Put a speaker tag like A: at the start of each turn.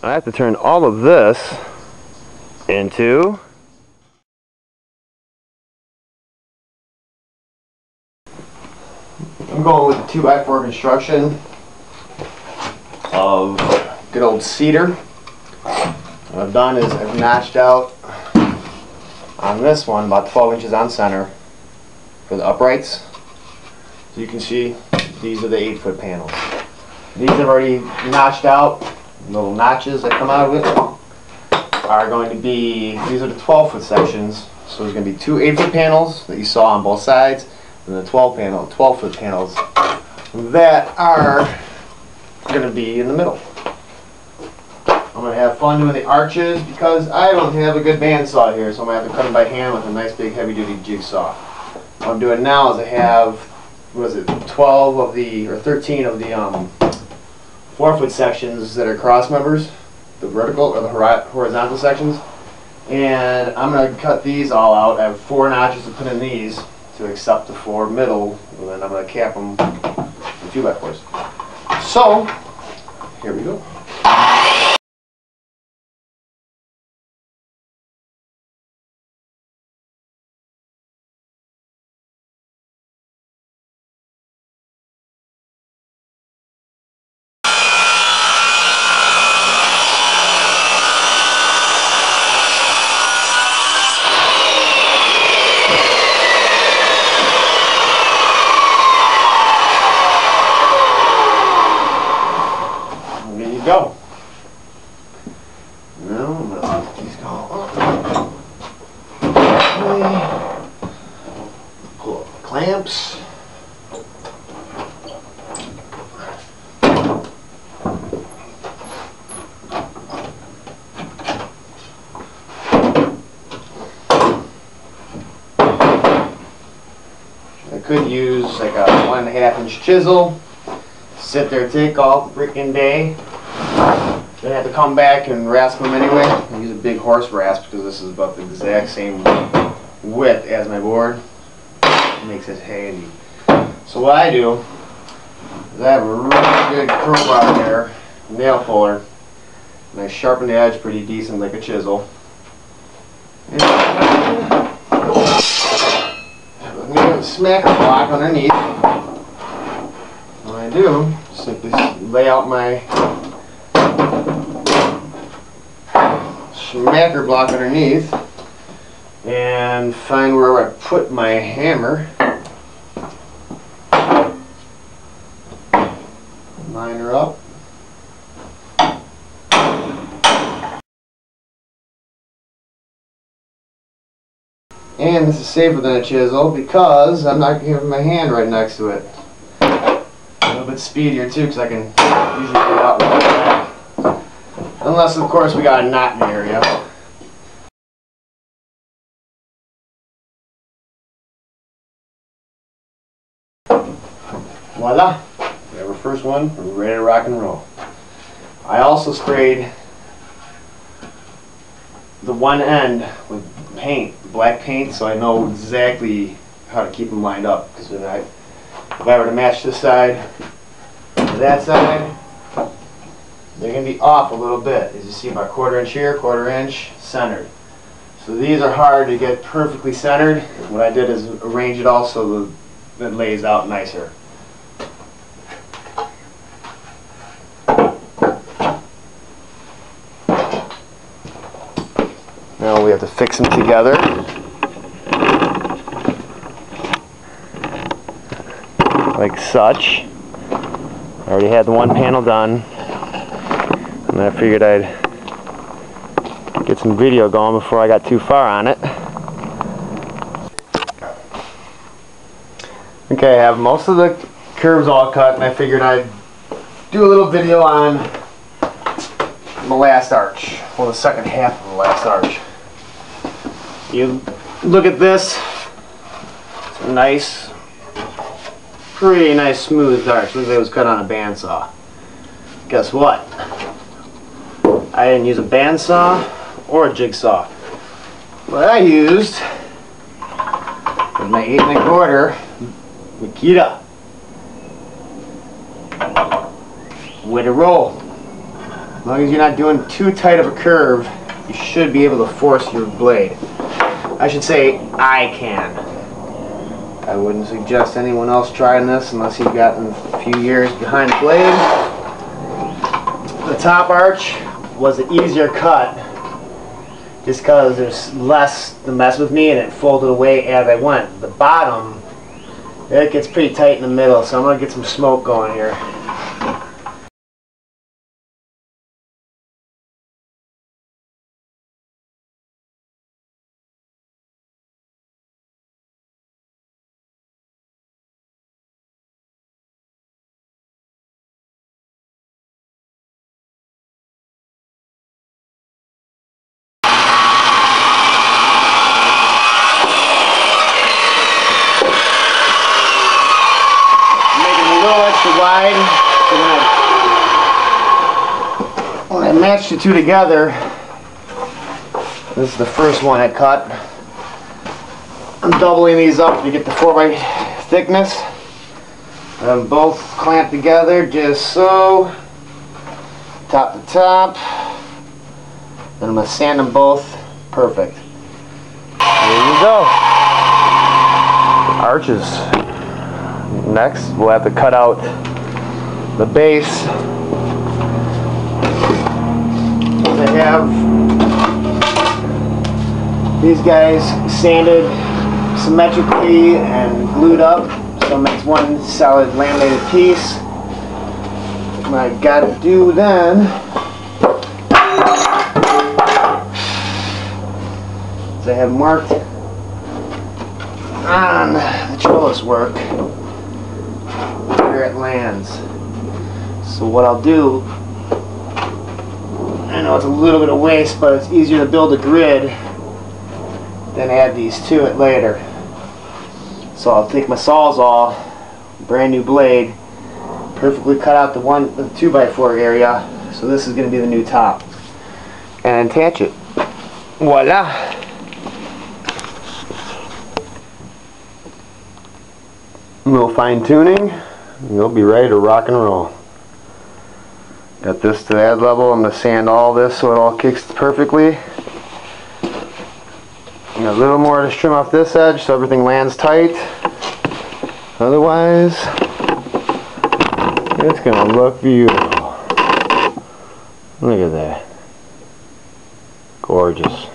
A: I have to turn all of this into I'm going with the 2x4 construction of good old cedar. What I've done is I've notched out on this one about 12 inches on center for the uprights. So you can see these are the 8-foot panels. These I've already notched out. Little notches that come out of it are going to be, these are the 12-foot sections. So there's going to be two 8-foot panels that you saw on both sides, and the 12-foot panels that are going to be in the middle. I'm going to have fun doing the arches because I don't have a good bandsaw here, so I'm going to have to cut them by hand with a nice big heavy-duty jigsaw. What I'm doing now is I have, what is it, 12 of the, or 13 of the 4-foot sections that are cross members, the vertical or the horizontal sections, and I'm going to cut these all out. I have 4 notches to put in these to accept the 4 middle, and then I'm going to cap them with 2x4s. So, here we go. Go. Now I'm going to put these all up. Pull up the clamps. I could use like a 1.5-inch chisel. Sit there, take all the freaking day. Then I have to come back and rasp them anyway. I use a big horse rasp because this is about the exact same width as my board. It makes it handy. So what I do is I have a really good crowbar there, nail puller, and I sharpen the edge pretty decent like a chisel. And a smacker block underneath. What I do is simply lay out my smacker block underneath and find where I put my hammer. Line her up. And this is safer than a chisel because I'm not going to have my hand right next to it. A little bit speedier too because I can usually get out like that. Unless, of course, we got a knot in the area. Voila! We have our first one. We're ready to rock and roll. I also sprayed the one end with paint, black paint, so I know exactly how to keep them lined up. Because if I were to match this side to that side, they're going to be off a little bit. As you see, about 1/4 inch here, 1/4 inch centered. So these are hard to get perfectly centered. What I did is arrange it all so that it lays out nicer. Now we have to fix them together. Like such. I already had the one panel done. And I figured I'd get some video going before I got too far on it. Okay, I have most of the curves all cut, and I figured I'd do a little video on the last arch, well, the second half of the last arch. You look at this, it's a nice, pretty nice smooth arch. Looks like it was cut on a bandsaw. Guess what? I didn't use a bandsaw or a jigsaw. What I used was my 8 1/4 Makita with a roll. long as you're not doing too tight of a curve, you should be able to force your blade. I should say I can. I wouldn't suggest anyone else trying this unless you've gotten a few years behind the blade. The top arch was an easier cut just because there's less to mess with me and it folded away as I went. The bottom, it gets pretty tight in the middle, so I'm going to get some smoke going here. Wide. So when I matched the two together, this is the first one I cut. I'm doubling these up to get the 4x thickness. And both clamped together just so, top to top. Then I'm going to sand them both perfect. There you go. Arches. Next, we'll have to cut out the base. I have these guys sanded symmetrically and glued up, so it makes one solid laminated piece. What I got to do then is I have marked on the trellis work where it lands. So what I'll do, I know it's a little bit of waste, but it's easier to build a grid than add these to it later. So I'll take my Sawzall, brand new blade, perfectly cut out the 2x4 area. So this is going to be the new top, and attach it. Voila! A little fine tuning, and you'll be ready to rock and roll. Got this to that level. I'm going to sand all this so it all kicks perfectly. And a little more to trim off this edge so everything lands tight. Otherwise, it's going to look beautiful. Look at that. Gorgeous.